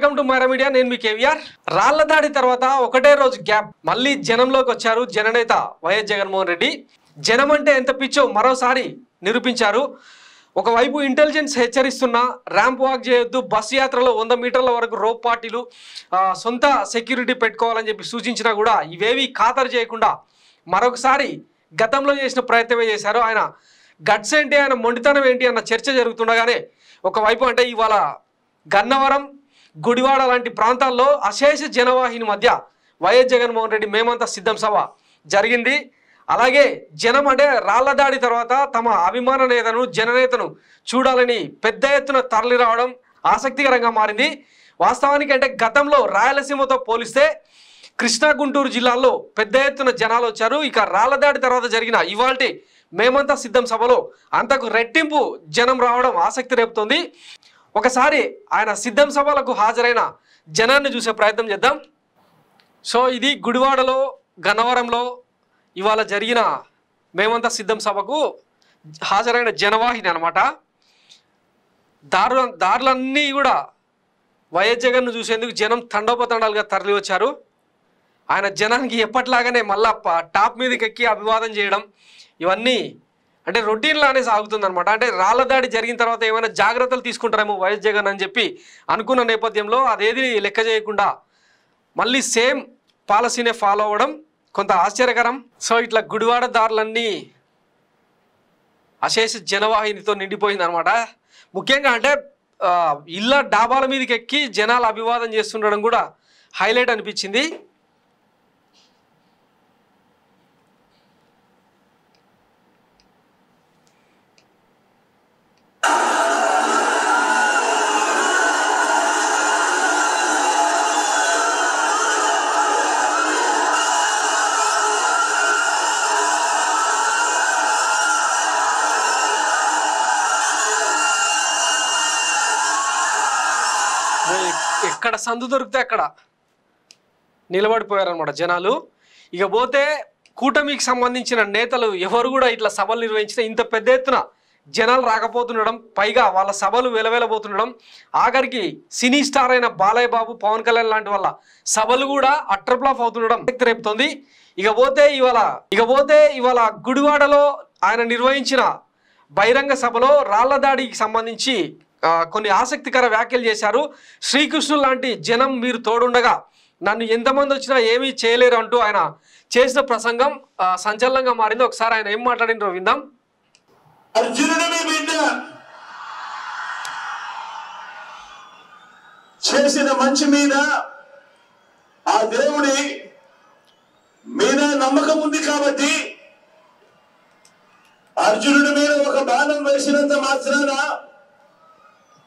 Welcome to Myra media. నేను మీ కేవీఆర్. రాళ్ల దాడి తర్వాత ఒకటే రోజు గ్యాప్ మళ్ళీ జనంలోకి వచ్చారు జననేత వైఎస్ జగన్మోహన్ రెడ్డి. జనం అంటే ఎంత పిచ్చో మరోసారి నిరూపించారు. ఒకవైపు ఇంటెలిజెన్స్ హెచ్చరిస్తున్నా ర్యాంప్ వాక్ చేయొద్దు, బస్సు యాత్రలో 100 మీటర్ల వరకు రోప్ పార్టీలు సొంత సెక్యూరిటీ పెట్టుకోవాలని చెప్పి సూచించినా కూడా ఇవేవి ఖాతరు చేయకుండా మరొకసారి గతంలో చేసిన ప్రయత్నమే చేశారు. ఆయన గట్స్ ఏంటి, ఆయన మొండితనం ఏంటి అన్న చర్చ జరుగుతుండగానే ఒకవైపు అంటే ఇవాళ గన్నవరం, గుడివాడ లాంటి ప్రాంతాల్లో అశేష జనవాహిని మధ్య వైఎస్ జగన్మోహన్ రెడ్డి మేమంతా సిద్ధం సభ జరిగింది. అలాగే జనం అంటే రాళ్ల దాడి తర్వాత తమ అభిమాన నేతను, జననేతను చూడాలని పెద్ద ఎత్తున తరలి రావడం ఆసక్తికరంగా మారింది. వాస్తవానికి అంటే గతంలో రాయలసీమతో పోలిస్తే కృష్ణా, గుంటూరు జిల్లాల్లో పెద్ద ఎత్తున జనాలు వచ్చారు. ఇక రాళ్ల దాడి తర్వాత జరిగిన ఇవాల్టి మేమంతా సిద్ధం సభలో అంతకు రెట్టింపు జనం రావడం ఆసక్తి రేపుతోంది. ఒకసారి ఆయన సిద్ధం సభలకు హాజరైన జనాన్ని చూసే ప్రయత్నం చేద్దాం. సో ఇది గుడివాడలో, గన్నవరంలో ఇవాళ జరిగిన మేమంతా సిద్ధం సభకు హాజరైన జనవాహిని అనమాట. దారులన్నీ కూడా వైఎస్ జగన్ను చూసేందుకు జనం తండోపతండాలుగా తరలి వచ్చారు. ఆయన జనానికి ఎప్పట్లాగానే మళ్ళా టాప్ మీదకి ఎక్కి అభివాదం చేయడం ఇవన్నీ అంటే రొటీన్లానే సాగుతుందనమాట. అంటే రాళ్ల దాడి జరిగిన తర్వాత ఏమైనా జాగ్రత్తలు తీసుకుంటారేమో వైఎస్ జగన్ అని చెప్పి అనుకున్న నేపథ్యంలో అదేది లెక్క చేయకుండా మళ్ళీ సేమ్ పాలసీనే ఫాలో అవ్వడం కొంత ఆశ్చర్యకరం. సో ఇట్లా గుడివాడ దారులన్నీ అశేష జనవాహినితో నిండిపోయింది అనమాట. ముఖ్యంగా అంటే ఇళ్ళ డాబాల మీదకి ఎక్కి జనాలు అభివాదం చేస్తుండడం కూడా హైలైట్ అనిపించింది. ఎక్కడ సందు దొరికితే అక్కడ నిలబడిపోయారనమాట జనాలు. ఇక పోతే కూటమికి సంబంధించిన నేతలు ఎవరు కూడా ఇట్లా సభలు నిర్వహించిన ఇంత పెద్ద ఎత్తున జనాలు రాకపోతుండడం, పైగా వాళ్ళ సభలు వెలవెలబోతుండడం, ఆఖరికి సినీ స్టార్ అయిన బాలయ్య బాబు, పవన్ కళ్యాణ్ లాంటి వాళ్ళ సభలు కూడా అట్రప్లాఫ్ అవుతుండడం రేపుతోంది. ఇక పోతే ఇవాళ గుడివాడలో ఆయన నిర్వహించిన బహిరంగ సభలో రాళ్ల దాడికి సంబంధించి కొన్ని ఆసక్తికర వ్యాఖ్యలు చేశారు. శ్రీకృష్ణుడు లాంటి జనం మీరు తోడుండగా నన్ను ఎంతమంది వచ్చినా ఏమీ చేయలేరు అంటూ ఆయన చేసిన ప్రసంగం సంచలనంగా మారింది. ఒకసారి ఆయన ఏం మాట్లాడినో విందాం. అర్జునుడి బిడ్డ చేసిన మంచి మీద ఆ దేవుడి మీద నమ్మకం ఉంది కాబట్టి అర్జునుడి మీద ఒక బాణం వేసినంత మాత్రాన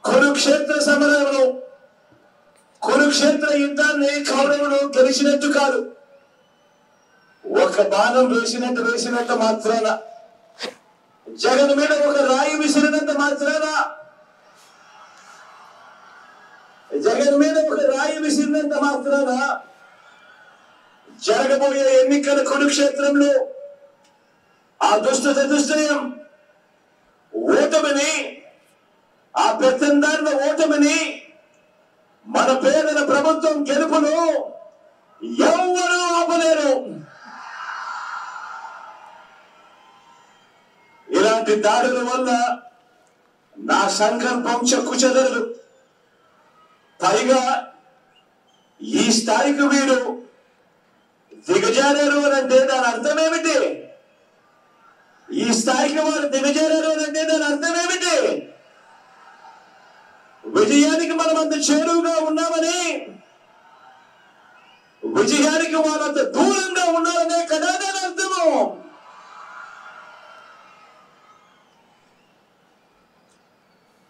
కురుక్షేత్ర సమరంలో, కురుక్షేత్ర యుద్ధాన్ని కౌరవుడు గెలిచినట్టు కాదు. ఒక బాణం వేసినంత మాత్రాన, జగన్ మీద ఒక రాయి విసిరినంత మాత్రాన, జగన్ మీద ఒక రాయి విసిరినంత మాత్రాన జరగబోయే ఎన్నికల కురుక్షేత్రంలో ఆ దుష్ట చతుష్టయం ఓటమిని, ఆ పెత్తందారుల ఓటమిని, మన పేదల ప్రభుత్వం గెలుపును ఎవరూ ఆపలేరు. ఇలాంటి దాడుల వల్ల నా సంకల్పం చెక్కుచెదరదు. పైగా ఈ స్థాయికి వీరు దిగజారారు అని అంటే దాని అర్థం ఏమిటి? ఈ స్థాయికి వారు దిగజారారు అని అంటే దాని అర్థం ఏమిటి? విజయానికి మనం అంత చేరువుగా ఉన్నామని, విజయానికి వాళ్ళంత దూరంగా ఉన్నారనే కదా దాని అర్థము.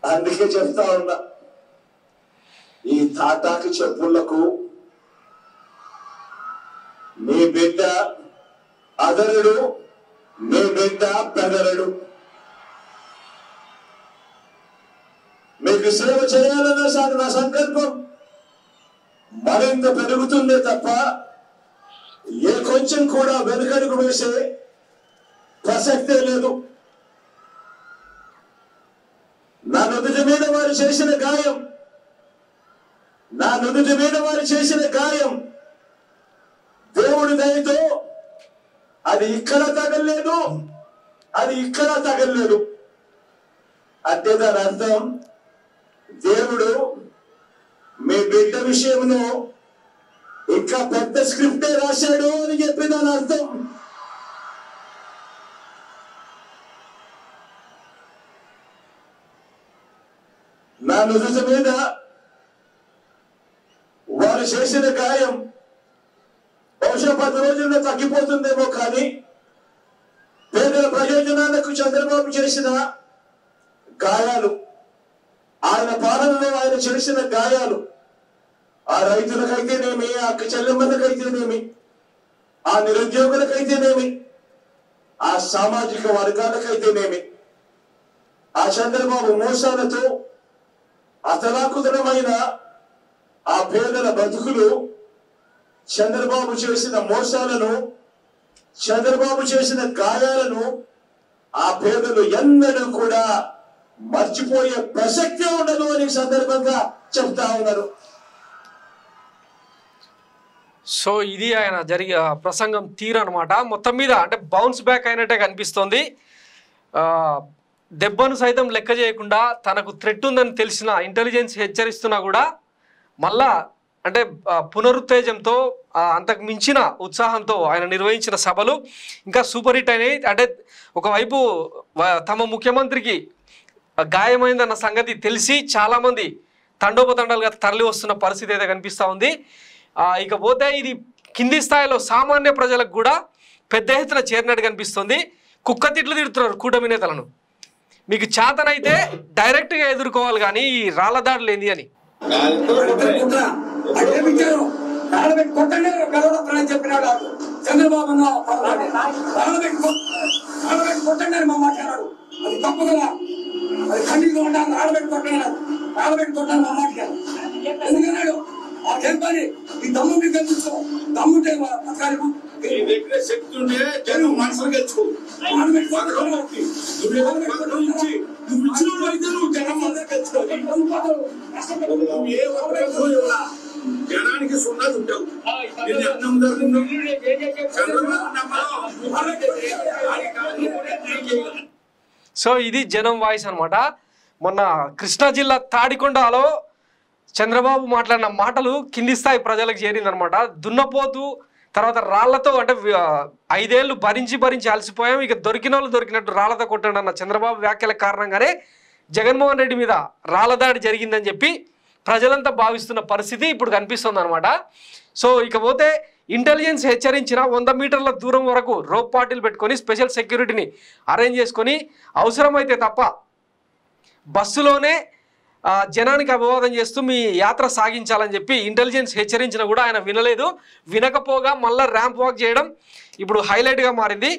అందుకే చెప్తా ఉన్నా, ఈ తాటాకి చెప్పులకు మీ బిడ్డ అదరుడు, మీ బిడ్డ పెదరుడు. మీకు సేవ చేయాలన్న నా సంకల్పం మరింత పెరుగుతుందే తప్ప ఏ కొంచెం కూడా వెనుకడుగు వేసే ప్రసక్తే లేదు. నా నుదుటి మీద వారు చేసిన గాయం నా నుదుటి మీద వారు చేసిన గాయం దేవుడి దయతో అది ఇక్కడ తగలలేదు, అది ఇక్కడ తగలలేదు. అంటే దాని అర్థం దేవుడు మీ బిడ్డ విషయంలో ఇంకా పెద్ద స్క్రిప్టే రాశాడు అని చెప్పి దాని అర్థం. నా నుదుటి మీద వారు చేసిన గాయం బహుశా 10 రోజుల్లో తగ్గిపోతుందేమో, కానీ పేదల ప్రయోజనాలకు చంద్రబాబు చేసిన గాయాలు, ఆయన పాలనలో ఆయన చేసిన గాయాలు, ఆ రైతులకైతేనేమి, ఆ అక్క చెల్లెమ్మలకైతేనేమి, ఆ నిరుద్యోగులకైతేనేమి, ఆ సామాజిక వర్గాలకైతేనేమి, ఆ చంద్రబాబు మోసాలతో అతలాకుతలమైన ఆ పేదల బతుకులు, చంద్రబాబు చేసిన మోసాలను, చంద్రబాబు చేసిన గాయాలను ఆ పేదలు ఎన్నడూ కూడా మర్చిపోయే ప్రసక్తే ఉండదు అని సందర్భంగా చెప్తా ఉన్నారు. సో ఇది ఆయన జరిగే ప్రసంగం తీరు అనమాట. మొత్తం మీద అంటే బౌన్స్ బ్యాక్ అయినట్టే కనిపిస్తోంది. దెబ్బను సైతం లెక్క చేయకుండా తనకు థ్రెట్ ఉందని తెలిసిన ఇంటెలిజెన్స్ హెచ్చరిస్తున్నా కూడా మళ్ళా అంటే పునరుత్తేజంతో అంతకు మించిన ఉత్సాహంతో ఆయన నిర్వహించిన సభలు ఇంకా సూపర్ హిట్ అయినాయి. అంటే ఒకవైపు తమ ముఖ్యమంత్రికి గాయమైందన్న సంగతి తెలిసి చాలామంది తండోపతండాలుగా తరలి వస్తున్న పరిస్థితి అయితే కనిపిస్తూ ఉంది. ఇకపోతే ఇది కింది స్థాయిలో సామాన్య ప్రజలకు కూడా పెద్ద ఎత్తున చేరినట్టు కనిపిస్తుంది. కుక్క తిట్లు తిడుతున్నారు కూటమి నేతలను. మీకు చేతనైతే డైరెక్ట్గా ఎదుర్కోవాలి, కానీ ఈ రాళ్ల దాడులు ఏంది అని. చంద్రబాబు కొట్టండి మా మాట్లాడారు, అది తప్పు కదా, అది ఖండిగా ఉండాలి. ఆడబెట్టి కొట్టలేదు, ఆడబెట్టి కొట్టాను మా మాట్లాడారు. ఎందుకన్నాడు ఆ చెప్పని ఈ దమ్ము మీకు కనిపిస్తూ దమ్ముంటే పథకాలు దగ్గర శక్తి ఉంటే జనం మనసులు గెలుచుకో జనానికి సున్నది ఉంటావు. సో ఇది జనం వాయిస్ అనమాట. మొన్న కృష్ణా జిల్లా తాడికొండలో చంద్రబాబు మాట్లాడిన మాటలు కింది స్థాయి ప్రజలకు చేరిందనమాట. దున్నపోతూ తర్వాత రాళ్లతో అంటే 5 ఏళ్ళు భరించి అలసిపోయాం, ఇక దొరికిన వాళ్ళు దొరికినట్టు రాళ్లతో కొట్టండి అన్న చంద్రబాబు వ్యాఖ్యల కారణంగానే జగన్మోహన్ రెడ్డి మీద రాళ్ల దాడి జరిగిందని చెప్పి ప్రజలంతా భావిస్తున్న పరిస్థితి ఇప్పుడు కనిపిస్తుంది అనమాట. సో ఇకపోతే ఇంటెలిజెన్స్ హెచ్చరించిన 100 మీటర్ల దూరం వరకు రోప్ పార్టీలు పెట్టుకొని స్పెషల్ సెక్యూరిటీని అరేంజ్ చేసుకొని అవసరమైతే తప్ప బస్సులోనే జనానికి అభివాదం చేస్తూ మీ యాత్ర సాగించాలని చెప్పి ఇంటెలిజెన్స్ హెచ్చరించినా కూడా ఆయన వినలేదు. వినకపోగా మళ్ళీ ర్యాంప్ వాక్ చేయడం ఇప్పుడు హైలైట్గా మారింది.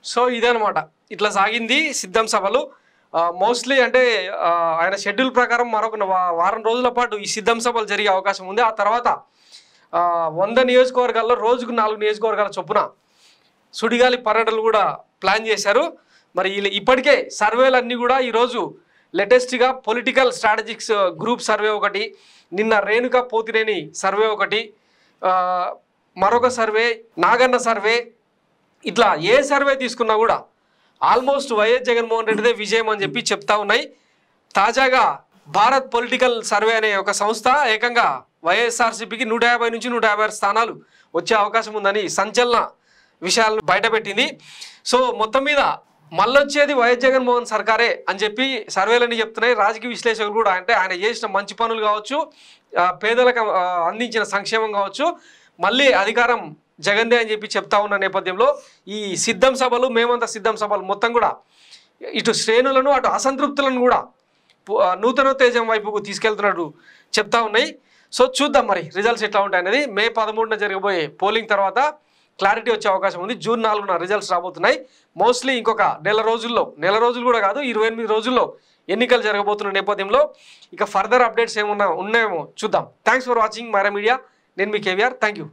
సో ఇదనమాట ఇట్లా సాగింది సిద్ధం సభలు. మోస్ట్లీ అంటే ఆయన షెడ్యూల్ ప్రకారం మరొక వారం రోజుల పాటు ఈ సిద్ధం సభలు జరిగే అవకాశం ఉంది. ఆ తర్వాత 100 నియోజకవర్గాల్లో రోజుకు 4 నియోజకవర్గాల చొప్పున సుడిగాలి పర్యటనలు కూడా ప్లాన్ చేశారు. మరి ఇప్పటికే సర్వేలు అన్నీ కూడా ఈరోజు లేటెస్ట్గా పొలిటికల్ స్ట్రాటజిక్స్ గ్రూప్ సర్వే ఒకటి, నిన్న రేణుకా పోతినేని సర్వే ఒకటి, మరొక సర్వే నాగన్న సర్వే, ఇట్లా ఏ సర్వే తీసుకున్నా కూడా ఆల్మోస్ట్ వైఎస్ జగన్మోహన్ రెడ్డిదే విజయం అని చెప్పి చెప్తా ఉన్నాయి. తాజాగా భారత్ పొలిటికల్ సర్వే అనే ఒక సంస్థ ఏకంగా వైఎస్ఆర్సీపీకి 150 నుంచి 156 స్థానాలు వచ్చే అవకాశం ఉందని సంచలన విషయాలను బయటపెట్టింది. సో మొత్తం మీద మళ్ళొచ్చేది వైఎస్ జగన్మోహన్ సర్కారే అని చెప్పి సర్వేలన్నీ చెప్తున్నాయి. రాజకీయ విశ్లేషకులు కూడా అంటే ఆయన చేసిన మంచి పనులు కావచ్చు, పేదలకు అందించిన సంక్షేమం కావచ్చు, మళ్ళీ అధికారం జగన్దే అని చెప్పి చెప్తా ఉన్న నేపథ్యంలో ఈ సిద్ధం సభలు మేమంతా సిద్ధం సభలు మొత్తం కూడా ఇటు శ్రేణులను అటు అసంతృప్తులను కూడా నూతన తేజం వైపుకు తీసుకెళ్తున్నట్టు చెప్తా ఉన్నాయి. సో చూద్దాం మరి రిజల్ట్స్ ఎట్లా ఉంటాయి అనేది. మే 13న జరగబోయే పోలింగ్ తర్వాత క్లారిటీ వచ్చే అవకాశం ఉంది. జూన్ 4న రిజల్ట్స్ రాబోతున్నాయి. మోస్ట్లీ ఇంకొక నెల రోజులు కూడా కాదు 28 రోజుల్లో ఎన్నికలు జరగబోతున్న నేపథ్యంలో ఇక ఫర్దర్ అప్డేట్స్ ఏమన్నా ఉన్నాయేమో చూద్దాం. Thanks for watching Myra media. నేను మీ కేవీఆర్. Thank you.